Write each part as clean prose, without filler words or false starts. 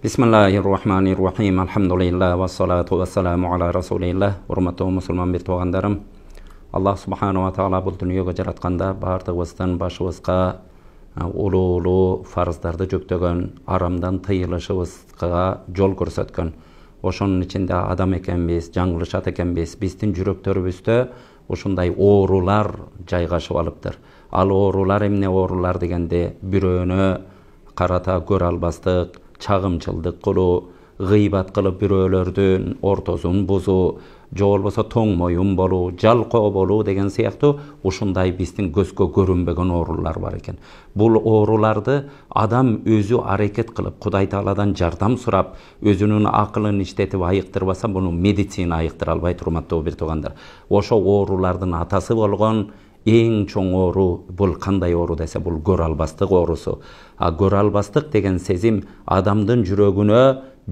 Bismillahirrahmanirrahim. Alhamdulillah ve salatu ve selamu ala Rasulillah. Hurmatly musulman bir toğandarım. Allah subhanahu wa ta'ala bu dünyaya jaratkanda bardygybızdan başybızga ulu farzdardy jöktögen, aramdan tyýylışybızga jol görsetken. Oşonun içinde adam ekenbiz, jaňgylışat ekenbiz. Bizdin jüreklerimizde oşunday oorular jaýgaşyp alypdyr. Al oorular emne oorular degende biröөнө karata görä albasdyk, çağımçıldık kulu, gıybat kılıp biröөлөрдүн ortosun buzu, jo bolboso toң moyun bolu, jalko bolu degen siyaktı uşunday bizdin gözgө görünbegen oorular var eken. Bul oorulardı adam özü hareket kılıp, Kuday Taaladan jardam surap, özünün akılын işletip ayıktırбаса, bunu medisina ayıktıra albayt, hurmatly bir togandar. Oşo oorulardын atası bolgon eң çoң ooru bul kanday ooru dese bul görө albastыk oorusu. Görө albastыk degen sezim adamdын жүрөгүнө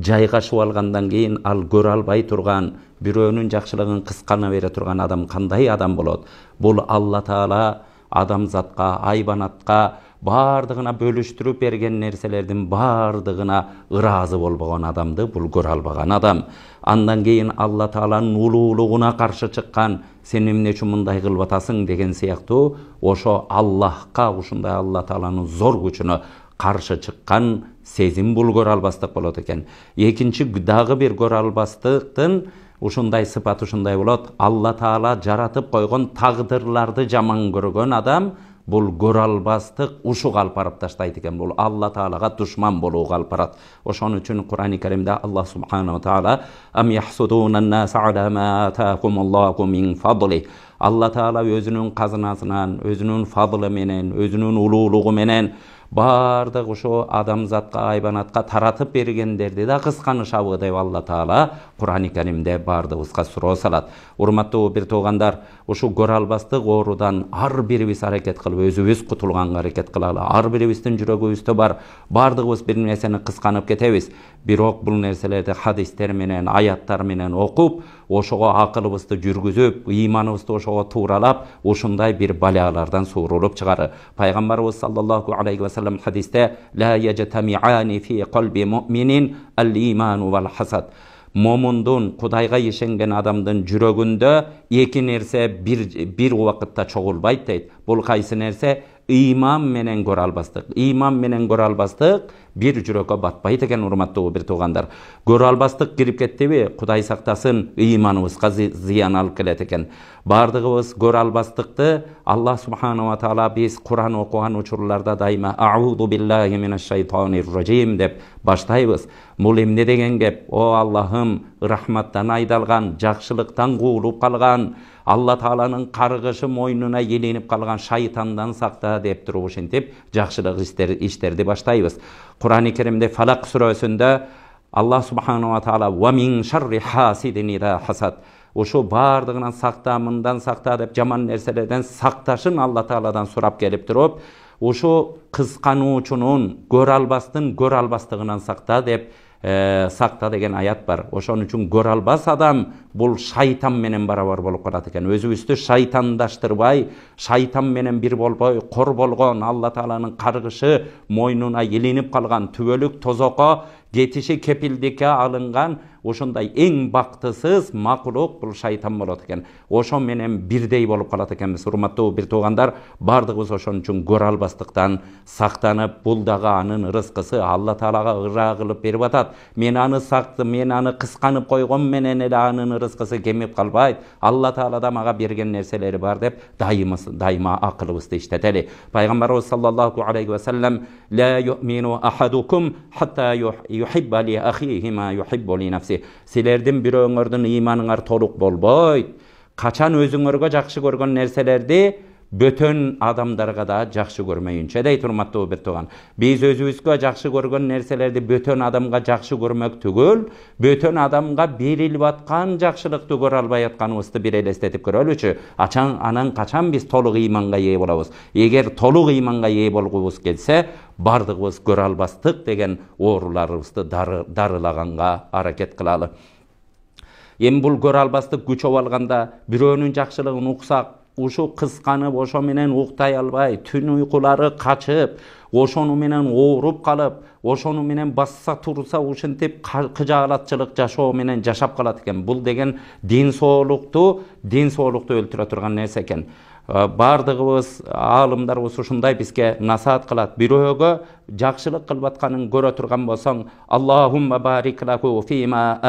жайгашып алгандан кийин ал көрө албай турган, бирөөнүн жакшылыгын кыскана бере турган адам кандай адам болот? Бул Алла Таала адамзатка, айбанатка бардыгына бөлүштүрүп берген нерселердин бардыгына ыраазы болбогон адамды бул көрө албаган адам. Андан кийин Алла Тааланын улуулугуна каршы чыккан, сен эмне үчүн мындай кылып атасың деген сыяктуу ошо Аллахка, ушундай Алла Тааланын зор күчүнө каршы чыккан сезим бул көрө албастык болот экен. Экинчи дагы бир көрө албастыктын ушундай сыпаты ушундай болот. Алла Таала жаратып койгон тагдырларды жаман көргөн адам бул көрө албастык ушуга алып барып таштайт экен. Бул Алла Таалага душман болууга алып барат. Ошон үчүн Кур'ан-ы Керимде Аллах субхanahu wa taala am yahsuduna an-nas ala ma ataakumullahu min fadli. Алла Таала өзүнүн казынасынан, өзүнүн фадлы менен, өзүнүн улуулугу менен бардык ошо адамзатка, айбанатка таратып бергендерди да кысканышабы деп Алла Таала Кур'ан-ы Керимде бардыгыбызга суроо салат. Урматтуу бир туугандар, ушу көрө албастык оорудан ар бирибиз аракет кылып өзүбүз кутулганга аракет кылалы. Ар бирибиздин жүрөгүбүздө бар, бардыгыбыз бир нерсени кысканып кетебиз. Бирок бул нерселерди хадистер менен, аяттар менен окуп, ошого акылыбызды жүргүзүп, ыйманыбызды ошого тууралап, ушундай бир балалардан суурулуп чыгары. Пайгамбарыбыз саллаллаху алейхи ва салlam hadiste la yajtami'ani fi qalbi mu'minin al-iman wal hasad. Momundun, Kudayga ишенген адамдын жүрөгүндө эки нерсе бир убакытта чогулбайт дейт. Бул кайсы нерсе? Иман менен көрө албастык. Иман менен көрө албастык бир жүрөккө батпайт экен, урматтуу бир туугандар. Көрө албастык кирип кеттиби? Кудай сактасын, ыйманыбызга зыян алып келет экен. Бардыгыбыз көрө албастыкты Аллах субхanahu wa taala биз Кур'ан окуган учурларда дайыма аузу биллахи минаш шайтанир раджим деп баштайбыз. Бул эмне деген кеп? О Аллахым, рахматтан айдалган, жакшылыктан куулуп калган, Алла Тааланын каргышы мойнуна еленип калган шайтандан сакта деп туруп ушинтип жакшылык иштерди баштайбыз. Кур'ан-ы Керимде Фалак сүрөсүндө Аллах субхanahu wa taala ва мин шарри хасидин иза хасад. Ошо бардыгынан сакта, мындан сакта деп жаман нерселерден сакташын Алла Тааладан сурап келип туруп, ошо кыскануучунун көрө албастыгынан сакта деп сакта деген аят бар. Ошон үчүн көрө албас адам бул шайтан менен барабар болуп калат экен. Өзүбүздү шайтандаштырбай, шайтан менен бир болбой, кор болгон, Алла Тааланын каргышы мойнуна еленип калган, түбөлүк тозокко кетиши кепилдикке алынган ошондай эң бактысыз макулук бул шайтан болот экен. Ошо менен бирдей болуп калат экенбиз. Урматтуу бир туугандар, бардыгыбыз ошон үчүн көрө албастыктан сактанып, бул дагы анын рызкысы, Алла Таалага ыраа кылып берип атат. Мен аны сактым, мен аны кысканып койгон менен эле анын рызкысы кемип калбайт. Алла Таалада мага берген нерселери бар деп дайыма акылыбызды иштетели. Пайгамбарыбыз саллаллаху алейхи ва салlam ла юмину ахадукум хатта yuhibba li akhihi ma yuhibbu li nafsi. Силердин бирөөңөрдүн ыйманыңар толук болбойт. Качан өзүңөргө жакшы көргөн нерселерди бөтөн адамдарга да жакшы көрмөйүнчө дейт, урматтуу бир тууган. Биз өзүбүзгө жакшы көргөн нерселерди бөтөн адамга жакшы көрмөк түгүл, бөтөн адамга берилип аткан жакшылыкты көрө албай атканыбызды бир элестетип көрөлүчү. Анан качан биз толук ыйманга ээ болобуз? Эгер толук ыйманга ээ болгубуз келсе, бардыгыбыз көрө албастык деген ооруларыбызды дарылаганга аракет кылалы. Эми бул көрө албастык күчөп алганда бирөөнүн жакшылыгын уксак, ушул кысканып, ошо менен уктай албай, түн уйкулары качып, ошону менен ооруп калып, ошону менен басса турса ушинтип кыжаалатчылык жашоо менен жашап калат экен. Бул деген ден соолукту өлтүрө турган нерсе экен. Бардыгыбыз, аалымдарыбыз ушундай бизге насаат кылат. Бирөөгө жакшылык кылып атканын көрө турган болсоң, Аллахумма барик лаху фима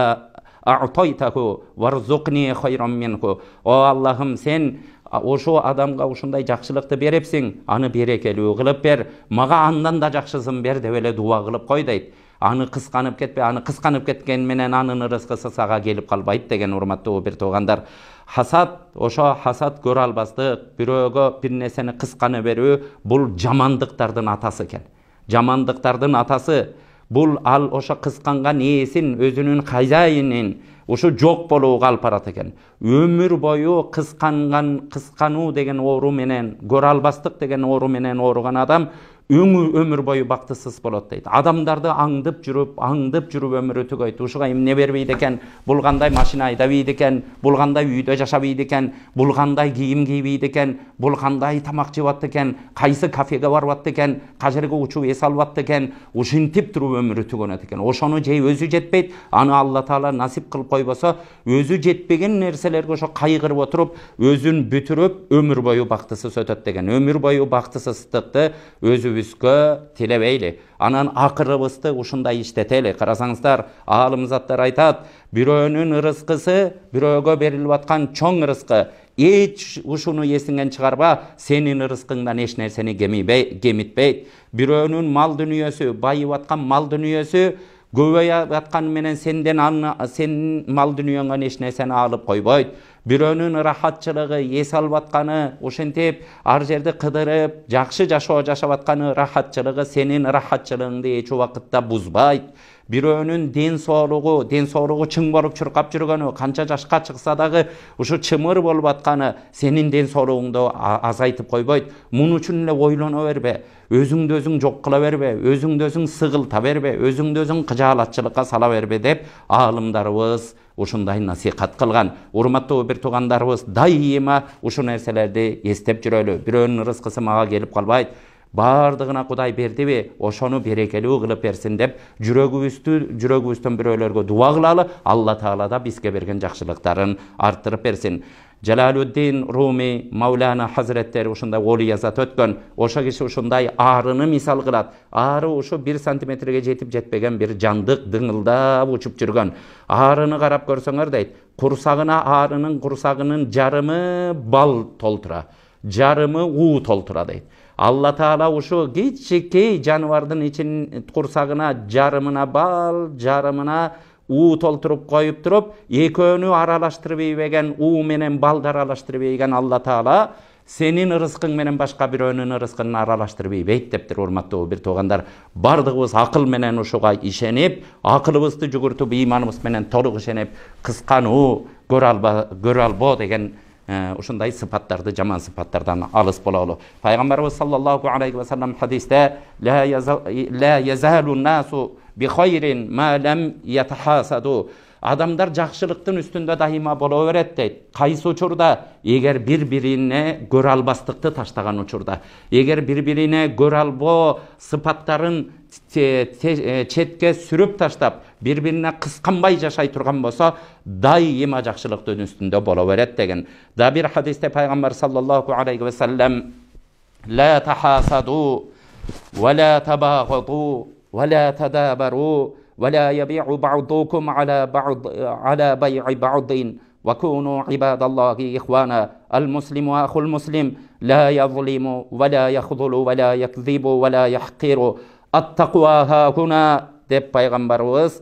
а'тайтаху варзукни хайран минху. О Аллахым, сен ошо адамга ушундай жакшылыкты берепсиң, аны берекелүү кылып бер, мага андан да жакшысын бер деп эле дуа кылып кой дейт. Аны кысканып кетпе, аны кысканып кеткен менен анын ырыскысы сага келип калбайт деген урматтуу бир туугандар. Хасад, ошо хасад көрө албастык, бирөөгө бир нерсени кысканы берүү, бул жамандыктардын атасы экен. Жамандыктардын атасы. Бул ал ошо кысканган ээсин, өзүнүн хозяйинин ушу жок болууга алып барат экен. Өмүр бою кыскануу деген оору менен, көрө албастык деген оору менен ооруган адам өмүр бою бактысыз болот дейт. Адамдарды аңдып жүрүп өмүрү түгөйт. Ушуга эмне бербейт экен, бул кандай машина айдабайт экен, бул кандай үйдө жашабайт экен, бул кандай кийим кийбейт экен, бул кандай тамак жебат экен, кайсы кафеге барбат экен, кажерге учуп эс албат экен, ушинтип туруп өмүрү түгөнөт экен. Ошону же өзү жетпейт, аны Алла Таала насип кылып койбосо, өзү жетпеген нерселерге ошо кайгырып отуруп, өзүн бүтүрүп өмүр бою бактысыз өтөт деген. Өмүр бою бактысыздыкты өзүбүзгө тилебейли. Анан акырыбызды ушундай иштетели. Карасаңыздар, аалым заттар айтат, бирөөнүн ырыскысы бирөөгө берилип аткан чоң ырыскы. Эч ушуну эсиңен чыгарба, сенин ырыскыңдан эч нерсени кемитпейт. Бирөөнүн мал дүнүйөсү, байып аткан мал дүнүйөсү көбөйүп аткан менен сен мал дүнүйөңөн эч нерсени алып койбойт. Бирөөнүн рахатчылыгы, эс алып атканы, ошентип ар жерди кыдырып, жакшы жашоо жашап атканы рахатчылыгы сенин рахатчылыгыңды эч убакытта бузбайт. Бирөөнүн ден соолугу чың болуп чуркап жүргөнү, канча жашка чыкса дагы ушу чымыр болуп атканы сенин ден соолугуңду азайтып койбойт. Муну үчүн эле ойлоно бербе, өзүңдү өзүң жок кыла бербе, өзүңдү өзүң сыгылта бербе, өзүңдү өзүң кыжаалатчылыкка сала бербе деп аалымдарыбыз ушундай насихат кылган. Урматтуу бир туугандарыбыз, дайыма ушул нерселерди эстеп жүрөлү. Бирөөнүн рызкысы мага келип калбайт. Бардыгына Кудай бердиби, ошону берекелүү кылып берсин деп жүрөгүбүздөн бирөөлөргө дуа кылалы. Алла Таала да бизге берген жакшылыктарын арттырып берсин. Жалалуддин Руми Маулана Hazretteri ушундай олиязат өткөн. Ошо киши ушундай арыны мисал кылат. Ары ушу 1 сантиметрге жетип жетпеген бир жандык дыңылдап учуп жүргөн. Арыны карап көрсөңөр дейт, арынын курсагынын жарымы бал толтура, жарымы уу толтура дейт. Алла Таала ушу кичикей жаныбардын курсагына жарымына бал, жарымына уу толтуруп коюп туруп, экөөнү аралаштырып ийбеген, уу менен балды аралаштырып ийген Алла Таала сенин ырыскың менен башка бирөөнүн ырыскын аралаштырып ийбейт дептир. Урматтуу бир туугандар, бардыгыбыз акыл менен ушуга ишенип, акылыбызды жүгүртүп, ыйманыбыз менен толук ишенип, кыскануу, көрө албоо деген ушундай сыпаттарды, жаман сыпаттардан алыс бололу. Пайгамбарыбыз саллаллаху алейхи ва саллям хадисте ла язалу насу би хайрин ма лам ятахасаду. Адамдар жакшылыктын үстүндө дайыма боло берет дейт. Кайсы учурда? Эгер бири-бирине көрө албастыкты таштаган учурда. Эгер бири-бирине көрө албоо сыпаттарын четке сүрүп таштап, бири-бирине кысканбай жашай турган болсо, дайыма жакшылыктын үстүндө боло берет деген. Да бир хадисте пайгамбар саллаллаху алейхи ва саллям ла тахасаду ва ла табагъду ва ла тадабару ولا يبيع بعضكم على بيع بعض وكونوا عباد الله إخوانا المسلم أخو المسلم لا يظلم ولا يخذل ولا يكذب ولا يحقر التقوى ها هنا деп пайгамбарыбыз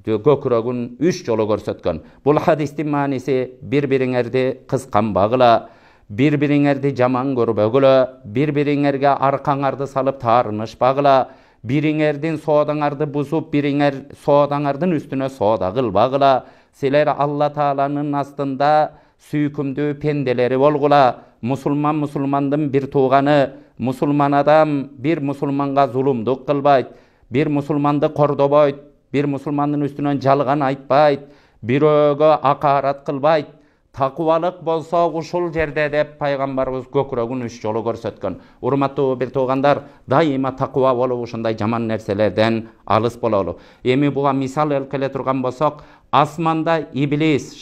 көкүрөгүн 3 жолу көрсөткөн. Бул хадистин мааниси бири-бириңерди кысканбагыла, бири-бириңерди жаман көрбөгүлө, бири-бириңерге аркаңарды салып таарынышпагыла, бириңердин соодаңарды бузуп, бириңер соодаңардын үстүнө соода кылбагыла. Силер Алла Тааланын астында сүйкүмдүү пенделери болгула. Мусулмандын бир тууганы, мусулман адам бир мусулманга зулумдук кылбайт, бир мусулманды кордобойт, бир мусулмандын үстүнөн жалган айтпайт, бирөөгө акарат кылбайт. Takvalık bolsa uşul jerde dep Paygambarыбыз көкүрөгүн 3 жолу көрсөткөн. Урматтуу бир туугандар, дайыма таква болуп ушундай жаман нерселерден алыс бололу. Эми буга мисал келе турган болсок, асманда иблис,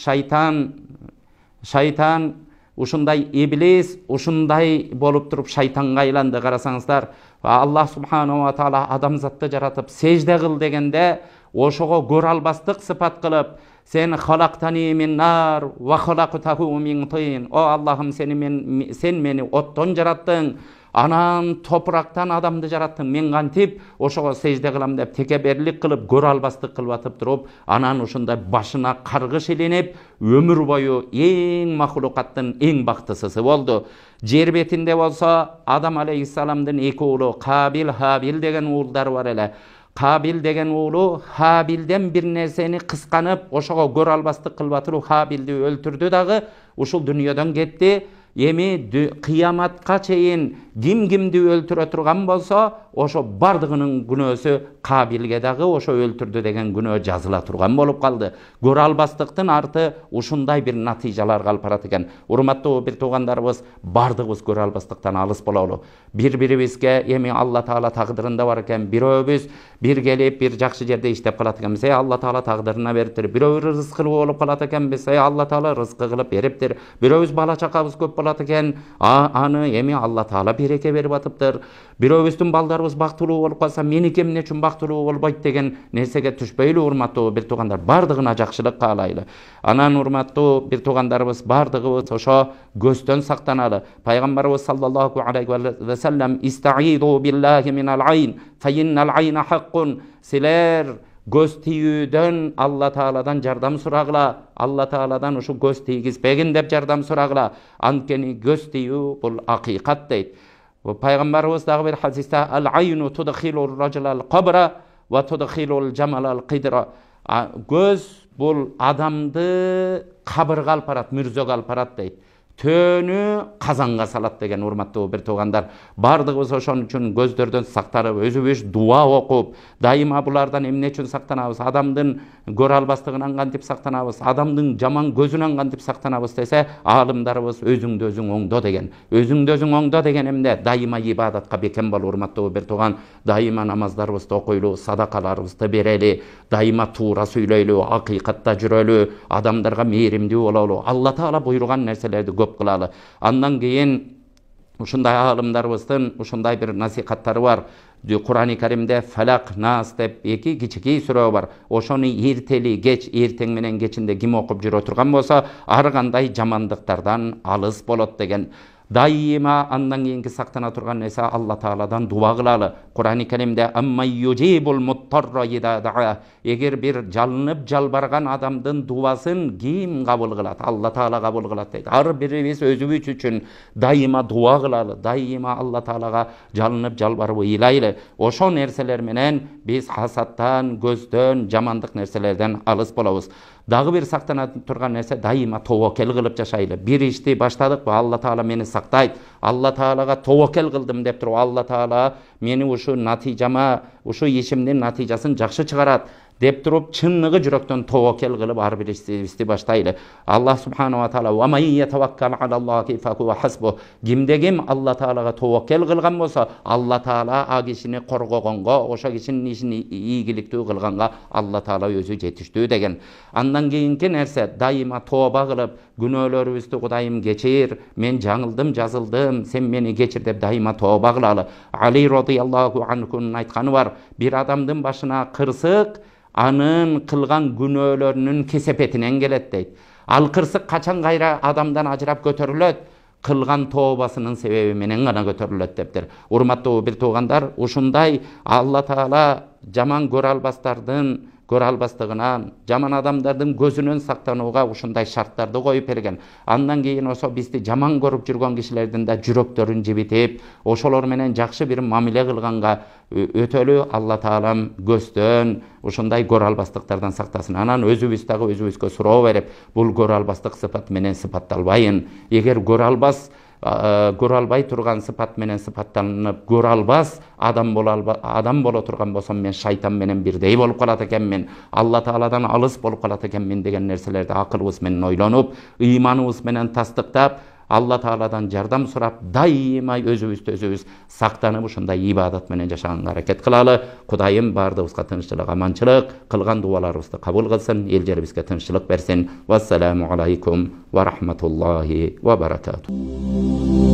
шайтан ушундай иблис, ушундай болуп туруп шайтанга айланды. Карасаңыздар, Аллах субханаху ва таала адамзатты жаратып сежде кыл дегенде, ошого көрө албастык сыпат кылып, sen halaqtani min nar ve halaqtahu min tin. O Allah'ım sen meni ottan jarattın. Anan topraktan adamdı jarattın. Men kantip oşogo secde kılam dep tekeberlik kılıp görө alбастык kılıp atıp durup, anan uşunda başına kargış ilinip ömür boyu en mahlukattın en baktısısı oldu. Jer betinde bolsa Adam aleyhissalamdın eki oğlu Kabil, Habil degen oğulları var ele. Kabil degen oğlu Habilden bir nerseni kıskanıp oşogo görө alбастык kılıp atıp Habildi öldürdü dağı, uşul dünyadan gitti. Emi kıyamatqa çeyin kim-kimdi öldüre turgan bolsa, oşo bardığının günösü Kabilge dağı oşo öldürdü degen günö жазыла turgan bolup kaldı. Görө alбастыктын artı uşunday bir natijalar kalıp barat eken. Urmattуу bir tuğandarыбыз, bardığыбыз görө alбастыктан alыс bololu. Bir-biribizge emi Allah Taala taqdırında var eken, biröbüz bir gelip bir jakşı jerde iştep kalat eken, ey Allah Taala taqdırına beriptir. Biröbüz rızkılı bolup kalat eken, ey Allah Taala rızkı kılıp beriptir. Biröbüz bala çakabız köp bolat eken, anı emi Allah Taala bereke berip atıptır. Biröbüzdün baldarыбыз baktılуу bolup kalsa, meniki emne üçün baktılуу bolboyt degen nersege düşpeyli. Urmattуу bir tuğandar, bardığına jakşılık kalaylı. Anan urmattуу bir tuğandarыбыз, bardığыбыз oşo göstön saktanalı. Paygambarыбыз sallallahu aleyhi ve sellem, istaidu billahi minal ayn fe innal ayna haqqun. Siler göz tiyүүдөн Allah Taala'dan jardam suragıla. Allah Taala'dan uşu göz tiygizbegin dep jardam suragıla. Ankeni göz tiyүү bul hakikat deyt. Paygambarыбыз dagı bir hadiste, al aynu tudkhilur rajulal qabra ve tudkhilul jamalal qidra. Göz bul adamdı kabırga alparat, mürzög alparat deyt. Tönü kazanга salat degen. Urmattуу bir tuğandar, bardığыбыз ошон үчүn көздөрдөн сактарып, өзүбүз дуа окуп, дайыма булардан эмне үчүн сактанабыз? Адамдын көрө албастыгынан кантип сактанабыз? Адамдын жаман көзүнөн кантип сактанабыз десе, алымдарыбыз өзүңдү өзүң оңдо деген. Өзүңдү өзүң оңдо деген эмне? Дайыма ибадатка бекем бол. Урматтуу bir туган, дайыма намаздарыбызды окуйлу, садакаларыбызды берели, дайыма туура сүйлөйлү, акыйкатта жүрөлү, адамдарга мээримдүү бололу. Allah Taala буйруган нерселерди көп kılalı. Andan keyin uşunday alımlarımыздın uşunday bir nasihаттары var. Kur'an-ı Kerim'de Felak, Nas dep eki kiçiki süre var. Oşonu erteli, geç, erteң menen geçinde kim okup jürө turgan bolsa, ar kanday jamandıklardan alыс bolot degen. Daima andan keyinki saktana turgan ese Allah Taala'dan dua kılalı. Kur'an-ı Kerim'de amma yujibul muttarra ida da'a. Eğer bir jalınıp jalbargan adamdın duasın kim kabul kılat? Allah Taala kabul kılat deydi. Har birimiz özübüz üçün daima dua kılalı. Daima Allah Taala'ga jalınıp jalbarıp ilaylı. Oşo nerseler menen biz hasattan, gözdön, jamandık nerselerden alыс bolabız. Dagı bir saktana turgan nerse daima tawakkel kılıp jaşaylı. Bir işti başladık mı Allah Taala meni saktayt. Allah Taala'ga tawakkel kıldım dep turup, Allah Taala meni uşu natijama, uşu işimdin natijaсын jakşı çıgarat dep turup, çınlığı jüröktön tawakkel kılıp ar bir işti başlaylı. Allah subhanahu wa taala, "Ve men yetavakkal alallahi fehuve hasbuh." Kimde kim Allah Taala'ga tawakkel kılgan bolsa, Allah Taala a kişini korgogonga, oşa kişinin işini iyigilikti kılganga Allah Taala özü jetiştүү degen. Andan keyinki nerse daima tooba kılıp, günöөлөрүбүздү Kudayım geçir, men жаңылдым, жазылдым, sen meni geçir dep daima tooba kılalı. Ali radıyallahu anhu'nun aytkanı var, bir adamdın başına kırsık, anın kılgan günöөлөрүнүn kesepetinen gelet deyt. Al kırsık kaçan gayra adamdan ajırap götörülöt, kılgan toobasının sebebi menen gana götörülöt deptir. Urmattуу bir tuğandar, uşunday Allah Taala jaman görө alбастардын көрө албастыгынан, жаман адамдардын көзүнөн сактанууга ушундай шарттарды коюп берген. Андан кийин ошо бизди жаман көрүп жүргөн кишилердин да жүрөктөрүн жибитип, ошолор менен жакшы бир мамиле кылганга өтөлү Allah Taala көздөн ушундай көрө албастыктардан сактасын. Анан өзүбүз дагы өзүбүзгө суроо берип, бул көрө албастык сыпат менен сыпатталбайын. Эгер көрө албас көрө албай турган сыпат менен сыпаттанып көрө албас адам боло турган болсом мен шайтан менен бирдей болуп калат экенмин, Алла Тааладан алыс болуп калат экенмин деген нерселерди акылыбыз менен ойлонуп, ыйманыбыз менен тастыктап, Алла Тааладан жардам сурап, дайыма өзүбүз сактанып ушундай ибадат менен жашаганга аракет кылалы. Кудайым бардыгыбызга тынччылык, аманчылык, кылган дуаларыбызды кабыл кылсын, эл жерибизге тынччылык берсин. Вассаламу алейкум ва рахматуллахи ва баракатух.